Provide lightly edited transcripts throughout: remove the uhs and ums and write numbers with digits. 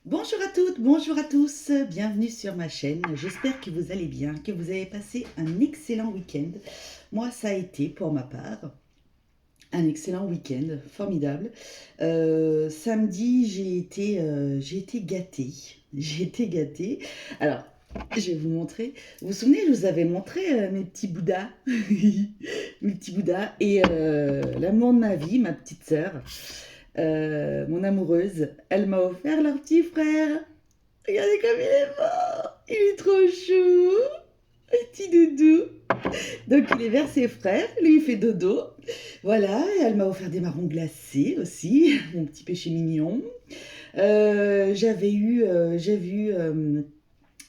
Bonjour à toutes, bonjour à tous, bienvenue sur ma chaîne. J'espère que vous allez bien, que vous avez passé un excellent week-end. Moi, ça a été pour ma part un excellent week-end, formidable. Samedi, j'ai été gâtée. J'ai été gâtée. Alors, je vais vous montrer. Vous vous souvenez, je vous avais montré mes petits Bouddhas, mes petits Bouddhas et l'amour de ma vie, ma petite sœur. Mon amoureuse, elle m'a offert leur petit frère. Regardez comme il est beau. Il est trop chou. Un petit doudou. Donc il est vers ses frères. Lui, il fait dodo. Voilà. Et elle m'a offert des marrons glacés aussi. Mon petit péché mignon. J'ai vu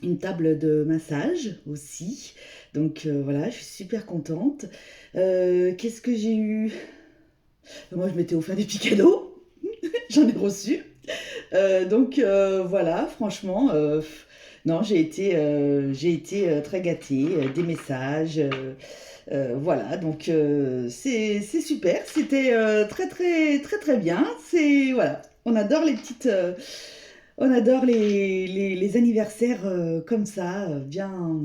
une table de massage aussi. Donc voilà, je suis super contente. Qu'est-ce que j'ai eu? Moi, je m'étais offert des petits cadeaux. J'en ai reçu. Voilà, franchement, non, j'ai été très gâtée, des messages, voilà, donc c'est super, c'était très très très très bien. C'est voilà, on adore les petites, on adore les anniversaires comme ça, bien,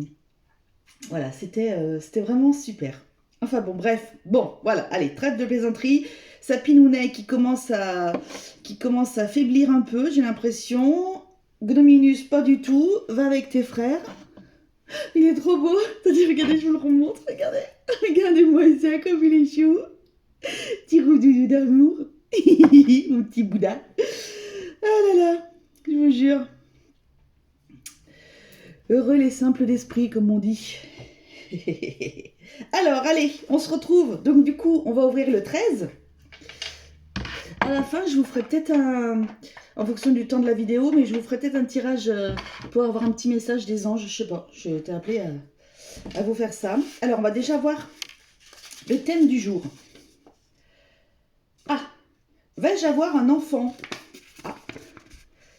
voilà, c'était vraiment super. Enfin bon, bref, bon, voilà, allez, trêve de plaisanterie. Sa pinounet qui commence à faiblir un peu, j'ai l'impression. Gnominus, pas du tout. Va avec tes frères. Il est trop beau. Attendez, regardez, je vous le remontre. Regardez. Regardez-moi ça, comme il est chou. Petit roudoudou d'amour. Mon petit Bouddha. Ah là là, je vous jure. Heureux les simples d'esprit, comme on dit. Alors, allez, on se retrouve. Donc, du coup, on va ouvrir le 13. À la fin, je vous ferai peut-être en fonction du temps de la vidéo, mais je vous ferai peut-être un tirage pour avoir un petit message des anges. Je sais pas, j'ai été appelée à vous faire ça. Alors, on va déjà voir le thème du jour. Ah, vais-je avoir un enfant? Ah,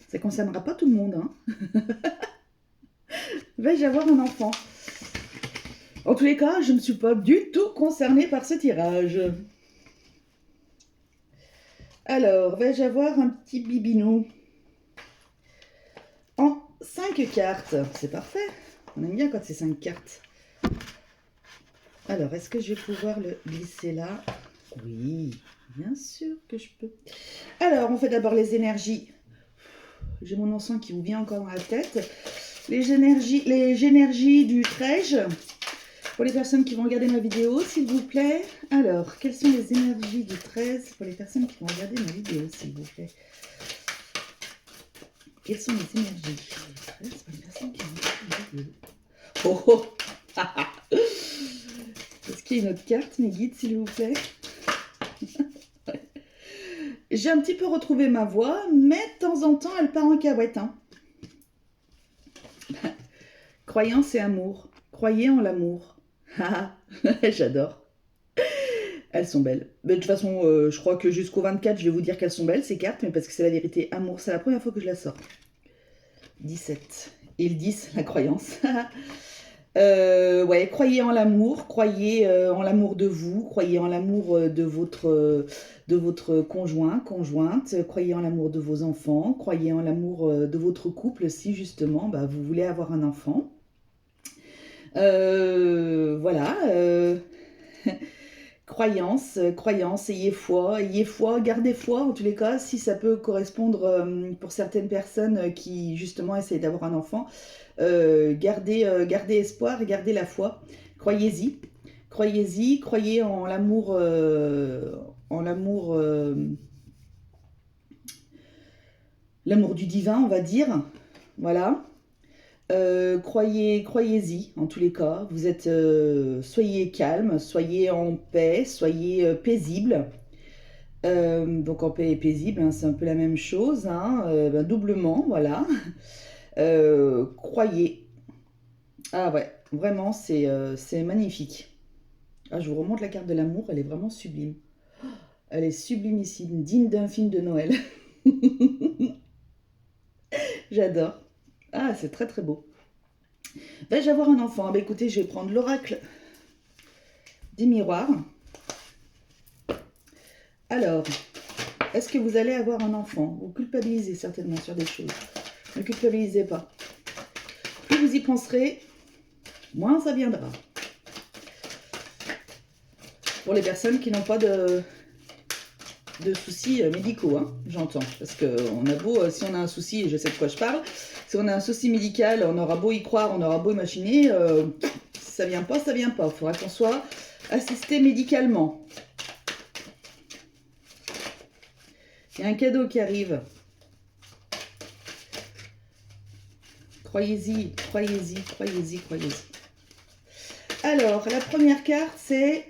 ça ne concernera pas tout le monde. Hein. Vais-je avoir un enfant? En tous les cas, je ne suis pas du tout concernée par ce tirage. Alors, vais-je avoir un petit bibinou? En 5 cartes. C'est parfait. On aime bien quand c'est 5 cartes. Alors, est-ce que je vais pouvoir le glisser là? Oui, bien sûr que je peux. Alors, on fait d'abord les énergies. J'ai mon encens qui vous vient encore dans la tête. Les énergies du 13. Pour les personnes qui vont regarder ma vidéo, s'il vous plaît. Alors, quelles sont les énergies du 13 pour les personnes qui vont regarder ma vidéo, s'il vous plaît? Quelles sont les énergies du 13 pour les personnes qui vont regarder ma vidéo? Oh oh. Est-ce qu'il y a une autre carte, mes guides, s'il vous plaît? J'ai un petit peu retrouvé ma voix, mais de temps en temps, elle part en cahuète. Hein. Croyance et amour. Croyez en l'amour. J'adore. Elles sont belles. Mais de toute façon, je crois que jusqu'au 24, je vais vous dire qu'elles sont belles, ces cartes, mais parce que c'est la vérité. Amour, c'est la première fois que je la sors. 17. Et le 10, la croyance. Ouais, croyez en l'amour, croyez en l'amour de vous, croyez en l'amour de votre conjoint, conjointe, croyez en l'amour de vos enfants, croyez en l'amour de votre couple si justement bah, vous voulez avoir un enfant. Voilà. Croyance, ayez foi, gardez foi en tous les cas, si ça peut correspondre pour certaines personnes qui justement essayent d'avoir un enfant. Gardez espoir et gardez la foi. Croyez-y, croyez en l'amour, l'amour du divin, on va dire. Voilà. Croyez-y, en tous les cas. Vous êtes, soyez calme, soyez en paix, soyez paisible. Donc en paix et paisible, hein, c'est un peu la même chose, hein, ben, doublement, voilà. Croyez. Ah ouais, vraiment, c'est magnifique. Ah, je vous remonte la carte de l'amour, elle est vraiment sublime. Elle est sublimissime, digne d'un film de Noël. J'adore. Ah, c'est très très beau. Vais-je avoir un enfant? Ah, bah, écoutez, je vais prendre l'oracle des miroirs. Alors, est-ce que vous allez avoir un enfant? Vous culpabilisez certainement sur des choses. Ne culpabilisez pas. Plus vous y penserez, moins ça viendra. Pour les personnes qui n'ont pas de soucis médicaux, hein, j'entends. Parce que on a beau, si on a un souci, et je sais de quoi je parle, si on a un souci médical, on aura beau y croire, on aura beau imaginer, ça vient pas, ça vient pas. Il faudra qu'on soit assisté médicalement. Il y a un cadeau qui arrive. Croyez-y, croyez-y, croyez-y, croyez-y. Alors, la première carte, c'est: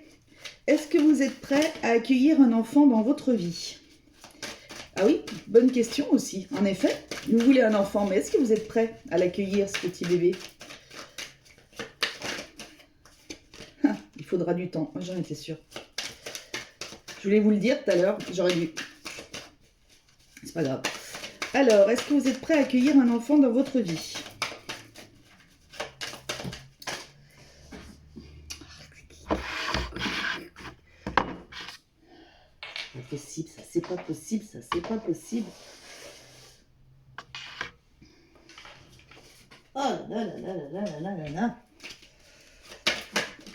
est-ce que vous êtes prêt à accueillir un enfant dans votre vie? Ah oui, bonne question aussi. En effet, vous voulez un enfant, mais est-ce que vous êtes prêt à l'accueillir, ce petit bébé? Ah, il faudra du temps, j'en étais sûre. Je voulais vous le dire tout à l'heure, j'aurais dû. C'est pas grave. Alors, est-ce que vous êtes prêt à accueillir un enfant dans votre vie? Pas possible, ça c'est pas possible, ça c'est pas possible. Oh là là là là là là là là là.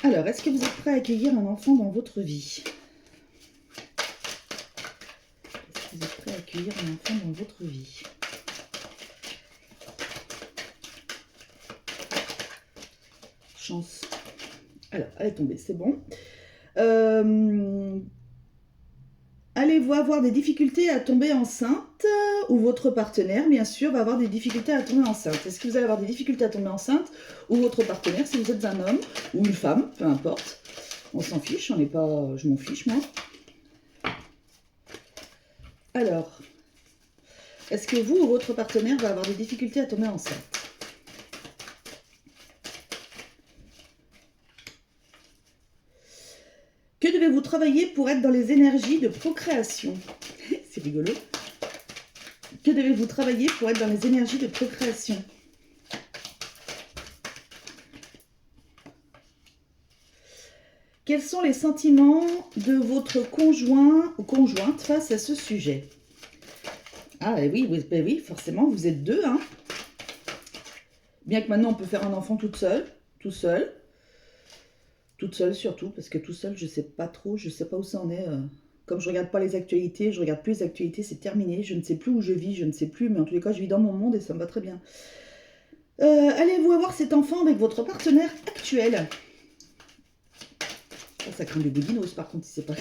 Alors, est-ce que vous êtes prêt à accueillir un enfant dans votre vie? Est-ce que vous êtes prêt à accueillir un enfant dans votre vie? Chance. Alors, elle est tombée, c'est bon. Allez-vous avoir des difficultés à tomber enceinte, ou votre partenaire, bien sûr, va avoir des difficultés à tomber enceinte? Est-ce que vous allez avoir des difficultés à tomber enceinte, ou votre partenaire, si vous êtes un homme ou une femme, peu importe. On s'en fiche, on n'est pas... Je m'en fiche, moi. Alors, est-ce que vous ou votre partenaire va avoir des difficultés à tomber enceinte? Que devez-vous travailler pour être dans les énergies de procréation? C'est rigolo. Que devez-vous travailler pour être dans les énergies de procréation? Quels sont les sentiments de votre conjoint ou conjointe face à ce sujet? Ah oui, ben oui, forcément, vous êtes deux, hein. Bien que maintenant on peut faire un enfant toute seule, tout seul. Toute seule surtout, parce que tout seul, je sais pas trop, je sais pas où ça en est. Comme je regarde pas les actualités, je regarde plus les actualités, c'est terminé. Je ne sais plus où je vis, je ne sais plus, mais en tous les cas, je vis dans mon monde et ça me va très bien. Allez-vous avoir cet enfant avec votre partenaire actuel? Oh, ça craint les boudinos, par contre, si c'est pas...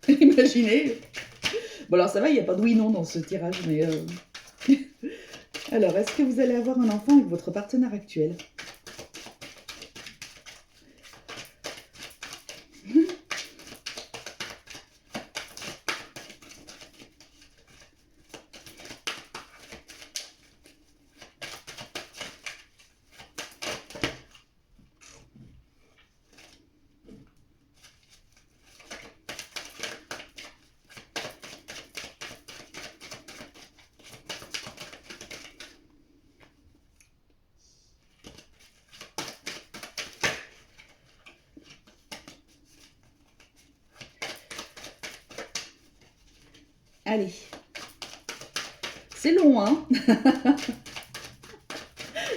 Imaginez. Bon, alors ça va, il n'y a pas de oui-non dans ce tirage, mais... Alors, est-ce que vous allez avoir un enfant avec votre partenaire actuel? Allez. C'est long, hein?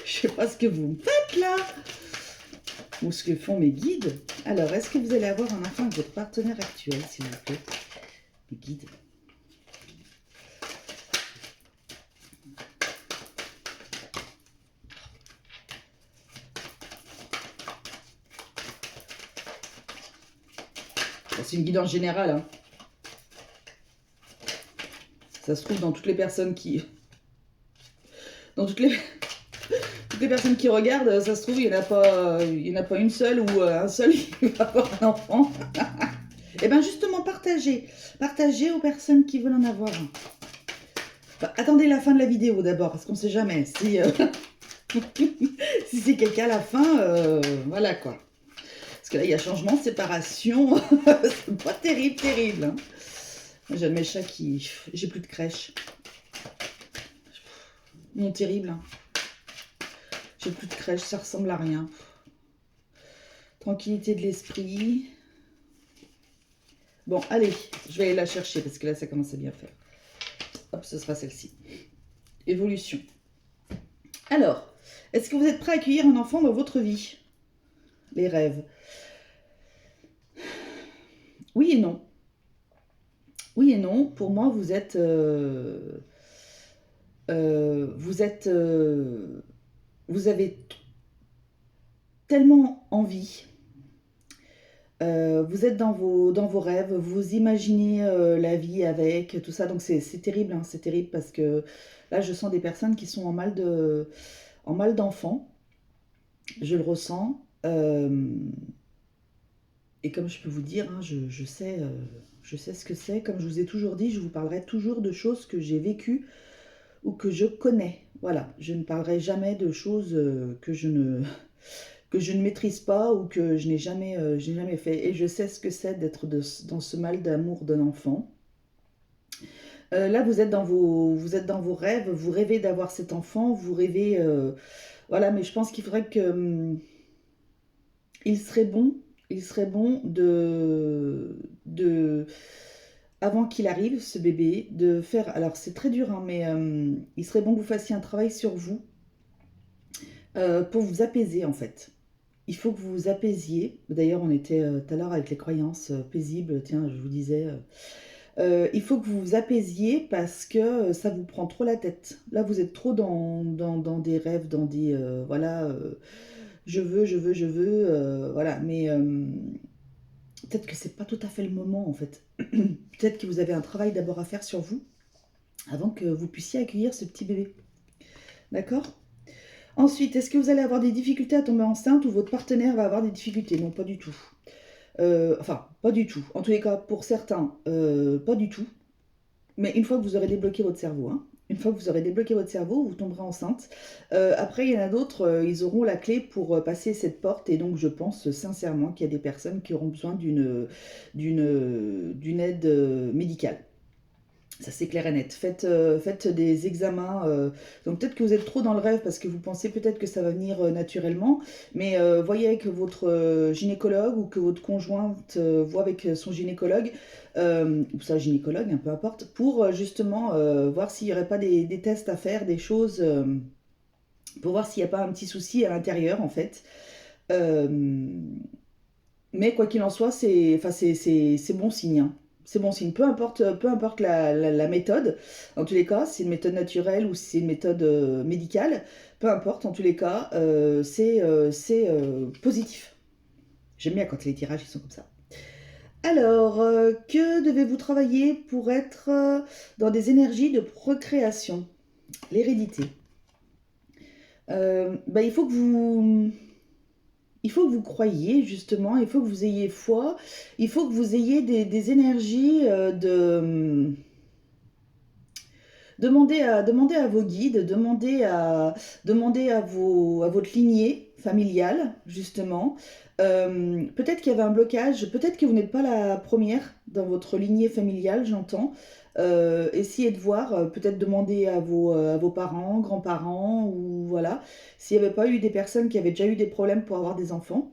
Je sais pas ce que vous me faites, là. Ou ce que font mes guides. Alors, est-ce que vous allez avoir un enfant avec votre partenaire actuel, s'il vous plaît? Les guides. C'est une guidance générale, hein. Ça se trouve dans toutes les personnes qui... Dans toutes les personnes qui regardent, ça se trouve, il n'y en a pas une seule ou un seul qui va avoir un enfant. Et bien justement, partagez. Partagez aux personnes qui veulent en avoir un. Enfin, attendez la fin de la vidéo d'abord, parce qu'on ne sait jamais. Si, si c'est quelqu'un à la fin, voilà quoi. Parce que là, il y a changement, séparation. C'est pas terrible, terrible. Hein. J'ai mes chats qui... J'ai plus de crèche. Non, terrible. Hein. J'ai plus de crèche, ça ressemble à rien. Tranquillité de l'esprit. Bon, allez, je vais aller la chercher parce que là, ça commence à bien faire. Hop, ce sera celle-ci. Évolution. Alors, est-ce que vous êtes prêt à accueillir un enfant dans votre vie? Les rêves. Oui et non. Oui et non. Pour moi, vous êtes... vous avez tellement envie. Vous êtes dans vos rêves, vous imaginez la vie avec tout ça, donc c'est terrible, hein, c'est terrible parce que là je sens des personnes qui sont en mal d'enfant, je le ressens, et comme je peux vous dire, hein, je sais ce que c'est, comme je vous ai toujours dit, je vous parlerai toujours de choses que j'ai vécues ou que je connais, voilà, je ne parlerai jamais de choses que je ne maîtrise pas ou que je n'ai jamais fait. Et je sais ce que c'est d'être dans ce mal d'amour d'un enfant. Là, vous êtes dans vos rêves, vous rêvez d'avoir cet enfant, vous rêvez... voilà, mais je pense qu'il faudrait que... il serait bon avant qu'il arrive, ce bébé, de faire... Alors, c'est très dur, hein, mais il serait bon que vous fassiez un travail sur vous pour vous apaiser, en fait. Il faut que vous vous apaisiez. D'ailleurs, on était tout à l'heure avec les croyances paisibles. Tiens, je vous disais, il faut que vous vous apaisiez parce que ça vous prend trop la tête. Là, vous êtes trop dans des rêves, dans des... voilà, je veux, voilà. Mais peut-être que c'est pas tout à fait le moment, en fait. Peut-être que vous avez un travail d'abord à faire sur vous avant que vous puissiez accueillir ce petit bébé. D'accord? Ensuite, est-ce que vous allez avoir des difficultés à tomber enceinte ou votre partenaire va avoir des difficultés? Non, pas du tout. Enfin, pas du tout. En tous les cas, pour certains, pas du tout. Mais une fois que vous aurez débloqué votre cerveau, hein, une fois que vous aurez débloqué votre cerveau, vous tomberez enceinte. Après, il y en a d'autres, ils auront la clé pour passer cette porte. Et donc, je pense sincèrement qu'il y a des personnes qui auront besoin d'une aide médicale. Ça, c'est clair et net. Faites des examens. Donc, peut-être que vous êtes trop dans le rêve parce que vous pensez peut-être que ça va venir naturellement. Mais voyez avec votre gynécologue ou que votre conjointe voit avec son gynécologue, ou sa gynécologue, peu importe, pour justement voir s'il n'y aurait pas des tests à faire, des choses, pour voir s'il n'y a pas un petit souci à l'intérieur, en fait. Euh, mais quoi qu'il en soit, c'est bon signe, hein. C'est bon signe. Peu importe la méthode, en tous les cas, si c'est une méthode naturelle ou si c'est une méthode médicale, peu importe, en tous les cas, c'est positif. J'aime bien quand les tirages ils sont comme ça. Alors, que devez-vous travailler pour être dans des énergies de procréation? L'hérédité. Bah, il faut que vous croyiez, justement, il faut que vous ayez foi, il faut que vous ayez des énergies de... Demandez à vos guides, demandez à votre lignée familiale, justement. Peut-être qu'il y avait un blocage, peut-être que vous n'êtes pas la première dans votre lignée familiale, j'entends. Essayez de voir, peut-être demander à vos parents, grands-parents, ou voilà, s'il n'y avait pas eu des personnes qui avaient déjà eu des problèmes pour avoir des enfants.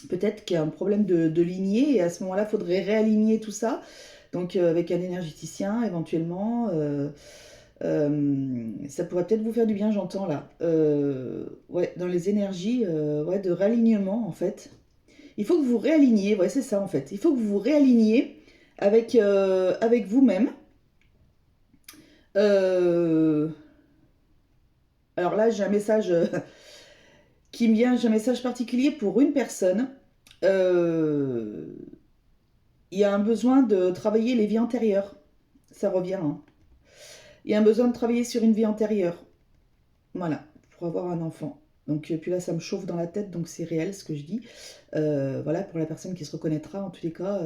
Peut-être qu'il y a un problème de lignée, et à ce moment-là, il faudrait réaligner tout ça. Donc, avec un énergéticien, éventuellement. Ça pourrait peut-être vous faire du bien, j'entends là. Ouais, dans les énergies ouais, de réalignement, en fait. Il faut que vous réaligniez, ouais, c'est ça, en fait. Il faut que vous vous réaligniez avec vous-même. Euh, alors là, j'ai un message qui me vient, j'ai un message particulier pour une personne. Euh, il y a un besoin de travailler les vies antérieures. Ça revient, hein. Il y a un besoin de travailler sur une vie antérieure. Voilà, pour avoir un enfant. Donc, puis là, ça me chauffe dans la tête, donc c'est réel ce que je dis. Voilà, pour la personne qui se reconnaîtra, en tous les cas,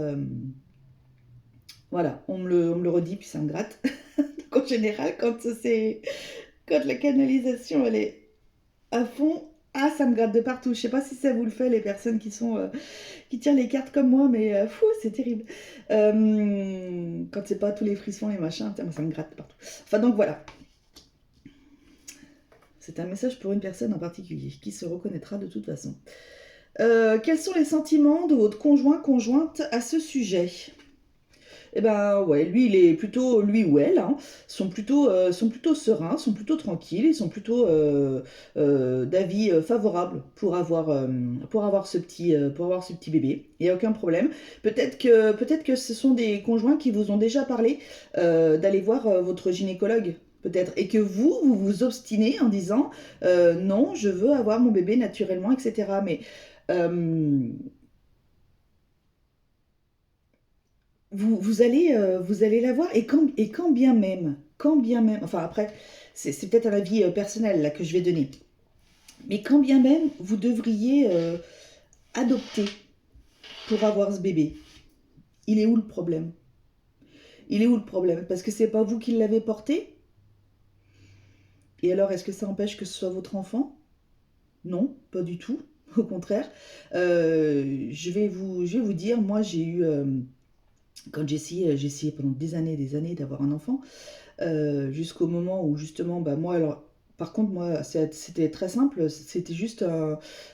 voilà, on me le redit, puis ça me gratte. Donc, en général, quand la canalisation, elle est à fond, ah, ça me gratte de partout. Je sais pas si ça vous le fait, les personnes qui tirent les cartes comme moi, mais fou, c'est terrible. Quand c'est pas tous les frissons, les machins, moi, ça me gratte de partout. Enfin, donc voilà. C'est un message pour une personne en particulier qui se reconnaîtra de toute façon. Quels sont les sentiments de votre conjoint, conjointe à ce sujet? Eh ben ouais, lui il est plutôt, lui ou elle, hein, sont plutôt sereins, sont plutôt tranquilles, ils sont plutôt d'avis favorable pour avoir ce petit bébé. Il n'y a aucun problème. Peut-être que ce sont des conjoints qui vous ont déjà parlé d'aller voir votre gynécologue. Peut-être. Et que vous vous obstinez en disant non, je veux avoir mon bébé naturellement, etc. Mais euh, vous allez la voir et quand bien même, enfin après, c'est peut-être un avis personnel là que je vais donner, mais quand bien même vous devriez adopter pour avoir ce bébé, il est où le problème? Il est où le problème? Parce que c'est pas vous qui l'avez porté? Et alors est-ce que ça empêche que ce soit votre enfant? Non, pas du tout. Au contraire. Je vais vous dire, moi j'ai eu, quand j'ai essayé pendant des années d'avoir un enfant, jusqu'au moment où justement, bah moi, alors, par contre, moi, c'était très simple, c'était juste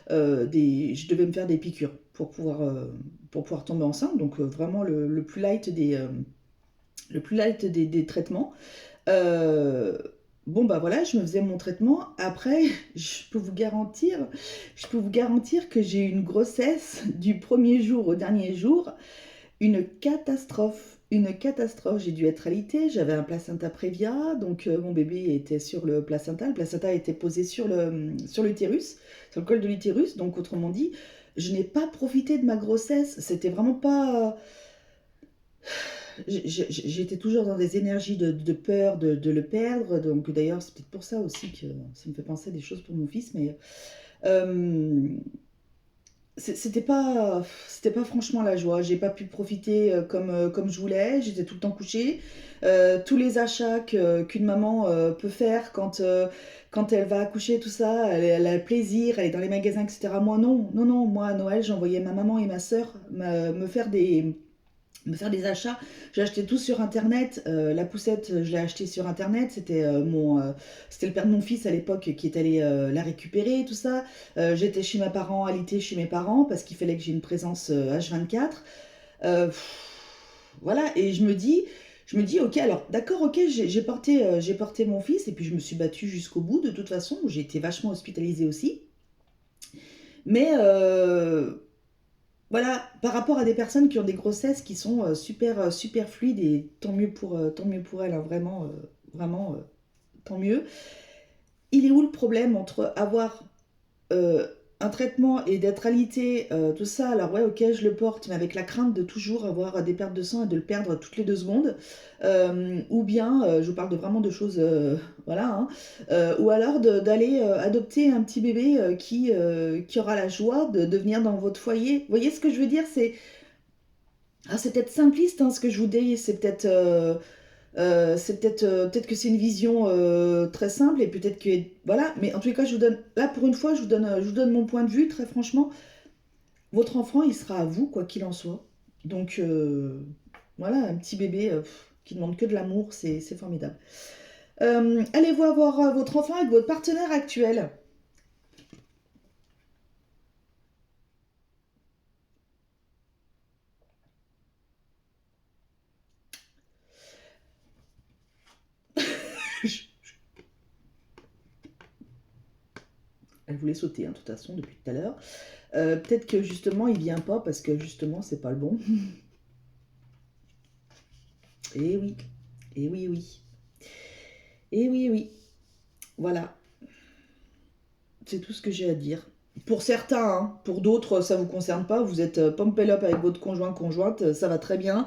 je devais me faire des piqûres pour pouvoir tomber enceinte, donc vraiment le plus light le plus light des traitements. Euh, bon, bah voilà, je me faisais mon traitement. Après, je peux vous garantir que j'ai eu une grossesse du premier jour au dernier jour, une catastrophe. Une catastrophe. J'ai dû être alitée, j'avais un placenta prévia, donc mon bébé était sur le placenta. Le placenta était posé sur l'utérus, sur le col de l'utérus. Donc, autrement dit, je n'ai pas profité de ma grossesse. C'était vraiment pas. J'étais toujours dans des énergies de peur de le perdre. Donc, d'ailleurs, c'est peut-être pour ça aussi que ça me fait penser à des choses pour mon fils. Mais euh, c'était pas franchement la joie. J'ai pas pu profiter comme je voulais. J'étais tout le temps couchée. Tous les achats qu'une maman peut faire quand elle va accoucher, tout ça, elle a le plaisir, elle est dans les magasins, etc. Moi, non, non, non. Moi, à Noël, j'envoyais ma maman et ma sœur me faire des achats. J'ai acheté tout sur internet. La poussette, je l'ai achetée sur internet. C'était le père de mon fils à l'époque qui est allé la récupérer, tout ça. J'étais chez mes parents, alité chez mes parents parce qu'il fallait que j'ai une présence H24. Voilà, et je me dis, ok, alors d'accord, ok, j'ai porté mon fils et puis je me suis battue jusqu'au bout de toute façon. J'ai été vachement hospitalisée aussi. Mais voilà, par rapport à des personnes qui ont des grossesses qui sont super fluides, et tant mieux pour elles, hein, vraiment, vraiment, tant mieux. Il est où le problème entre avoir euh, un traitement et d'être alité, tout ça, alors ouais, ok, je le porte, mais avec la crainte de toujours avoir des pertes de sang et de le perdre toutes les 2 secondes, ou bien, je vous parle vraiment de choses, voilà, hein, ou alors d'aller adopter un petit bébé qui aura la joie de venir dans votre foyer. Vous voyez ce que je veux dire? C'est peut-être simpliste hein, ce que je vous dis, peut-être que c'est une vision très simple et peut-être que voilà, mais en tous les cas, je vous donne là pour une fois, je vous donne mon point de vue très franchement. Votre enfant, il sera à vous quoi qu'il en soit. Donc voilà, un petit bébé qui demande que de l'amour, c'est formidable. Allez-vous avoir votre enfant avec votre partenaire actuel? Elle voulait sauter, hein, de toute façon, depuis tout à l'heure. Peut-être que justement, il vient pas parce que justement, c'est pas le bon. Eh oui, eh oui, oui. Eh oui, oui. Voilà, c'est tout ce que j'ai à dire. Pour certains, hein. Pour d'autres, ça vous concerne pas. Vous êtes pumpel up avec votre conjointe, ça va très bien.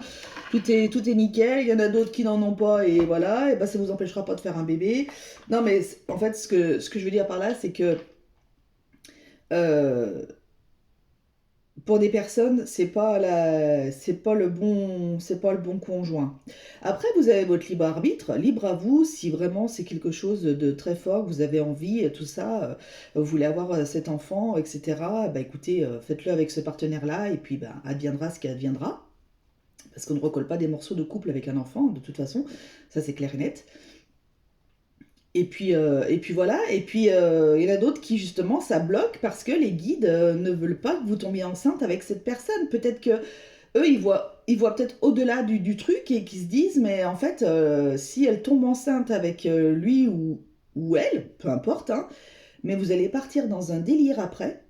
Tout est nickel. Il y en a d'autres qui n'en ont pas et voilà. Et ben, ça vous empêchera pas de faire un bébé. Non, mais en fait, ce que je veux dire par là, c'est que euh, pour des personnes, c'est pas le bon conjoint. Après, vous avez votre libre arbitre, libre à vous si vraiment c'est quelque chose de très fort, vous avez envie, tout ça, vous voulez avoir cet enfant, etc. Bah écoutez, faites-le avec ce partenaire-là et puis bah, adviendra ce qui adviendra. Parce qu'on ne recolle pas des morceaux de couple avec un enfant, de toute façon, ça c'est clair et net. Et puis voilà, et puis il y en a d'autres qui justement ça bloque parce que les guides ne veulent pas que vous tombiez enceinte avec cette personne. Peut-être que eux, ils voient peut-être au-delà du truc et qu'ils se disent, mais en fait, si elle tombe enceinte avec lui ou elle, peu importe, hein, mais vous allez partir dans un délire après.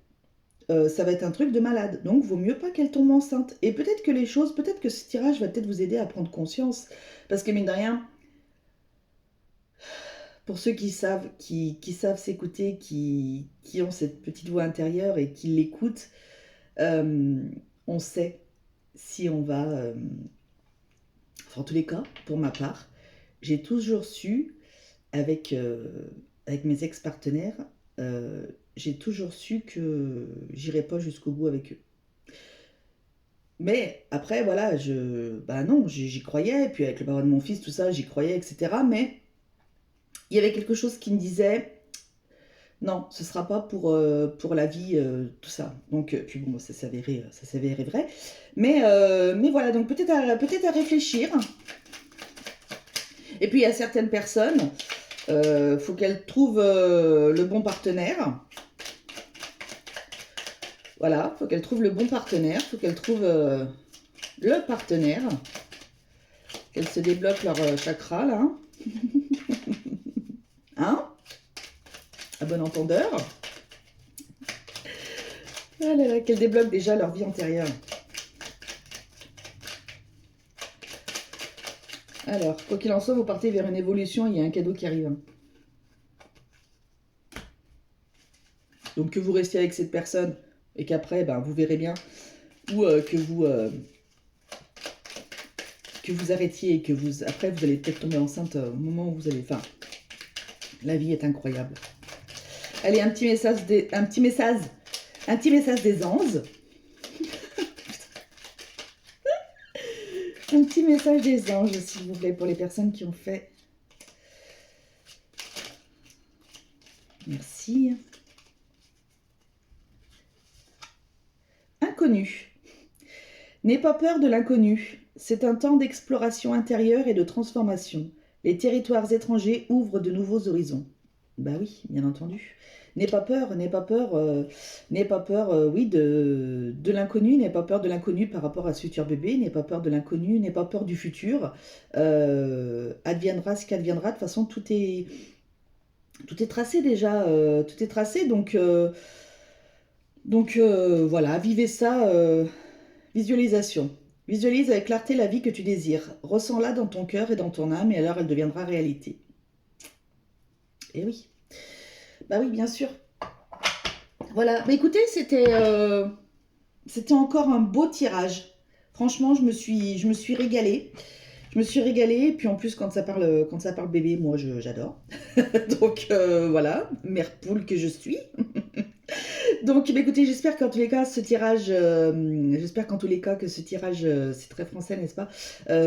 Ça va être un truc de malade. Donc, vaut mieux pas qu'elle tombe enceinte. Et peut-être que les choses, peut-être que ce tirage va peut-être vous aider à prendre conscience. Parce que mine de rien, pour ceux qui savent s'écouter, qui ont cette petite voix intérieure et qui l'écoutent, euh, on sait si on va... enfin, en tous les cas, pour ma part, j'ai toujours su, avec, avec mes ex-partenaires, j'ai toujours su que j'irais pas jusqu'au bout avec eux. Mais après, voilà, bah non, j'y croyais, puis avec le papa de mon fils, tout ça, j'y croyais, etc. Mais il y avait quelque chose qui me disait, non, ce sera pas pour la vie, tout ça. Donc, puis bon, ça s'avérait vrai. Mais voilà, donc peut-être à réfléchir. Et puis il y a certaines personnes, faut qu'elles trouvent le bon partenaire. Voilà, faut qu'elles trouvent le bon partenaire, faut qu'elles trouvent le partenaire, qu'elles se débloquent leur chakra là. Hein? À bon entendeur. Ah là là, qu'elles débloquent déjà leur vie antérieure. Alors, quoi qu'il en soit, vous partez vers une évolution, il y a un cadeau qui arrive. Donc que vous restiez avec cette personne et qu'après, ben, vous verrez bien, ou que vous arrêtiez et que après vous allez peut-être tomber enceinte au moment où vous allez... Enfin, la vie est incroyable. Allez, un petit message des anges. Un petit message des anges, s'il vous plaît, pour les personnes qui ont fait. Merci. Inconnu. N'aie pas peur de l'inconnu. C'est un temps d'exploration intérieure et de transformation. Les territoires étrangers ouvrent de nouveaux horizons. Bah oui, bien entendu. N'aie pas peur, oui, de l'inconnu, n'aie pas peur de l'inconnu par rapport à ce futur bébé, n'aie pas peur de l'inconnu, n'aie pas peur du futur. Adviendra ce qu'adviendra. De toute façon, tout est tracé déjà, tout est tracé. Donc voilà, vivez ça. Visualisation. Visualise avec clarté la vie que tu désires. Ressens-la dans ton cœur et dans ton âme, et alors elle deviendra réalité. Et oui. Bah oui, bien sûr. Voilà. Mais écoutez, c'était encore un beau tirage. Franchement, je me suis régalée. Je me suis régalée. Et puis en plus, quand ça parle bébé, moi, j'adore. Donc voilà, mère poule que je suis. Donc, bah, écoutez, j'espère qu'en tous les cas, j'espère qu'en tous les cas que ce tirage, c'est très français, n'est-ce pas,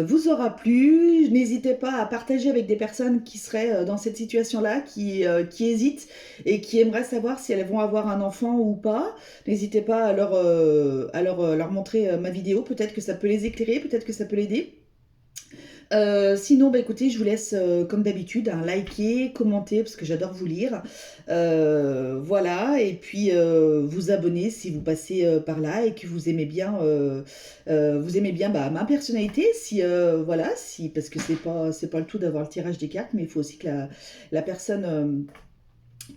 vous aura plu. N'hésitez pas à partager avec des personnes qui seraient dans cette situation-là, qui hésitent et qui aimeraient savoir si elles vont avoir un enfant ou pas. N'hésitez pas à leur montrer ma vidéo. Peut-être que ça peut les éclairer, peut-être que ça peut l'aider. Sinon, bah écoutez, je vous laisse comme d'habitude liker, commenter parce que j'adore vous lire. Voilà, et puis vous abonner si vous passez par là et que vous aimez bien bah, ma personnalité. Si voilà, si parce que c'est pas le tout d'avoir le tirage des cartes, mais il faut aussi que la personne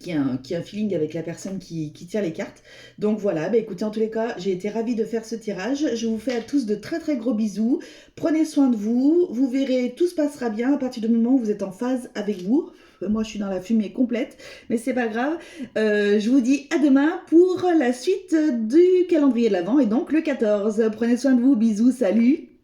qui a un feeling avec la personne qui tire les cartes. Donc voilà, bah écoutez, en tous les cas, j'ai été ravie de faire ce tirage. Je vous fais à tous de très très gros bisous. Prenez soin de vous. Vous verrez, tout se passera bien à partir du moment où vous êtes en phase avec vous. Moi, je suis dans la fumée complète, mais c'est pas grave. Je vous dis à demain pour la suite du calendrier de l'Avent et donc le 14. Prenez soin de vous. Bisous, salut!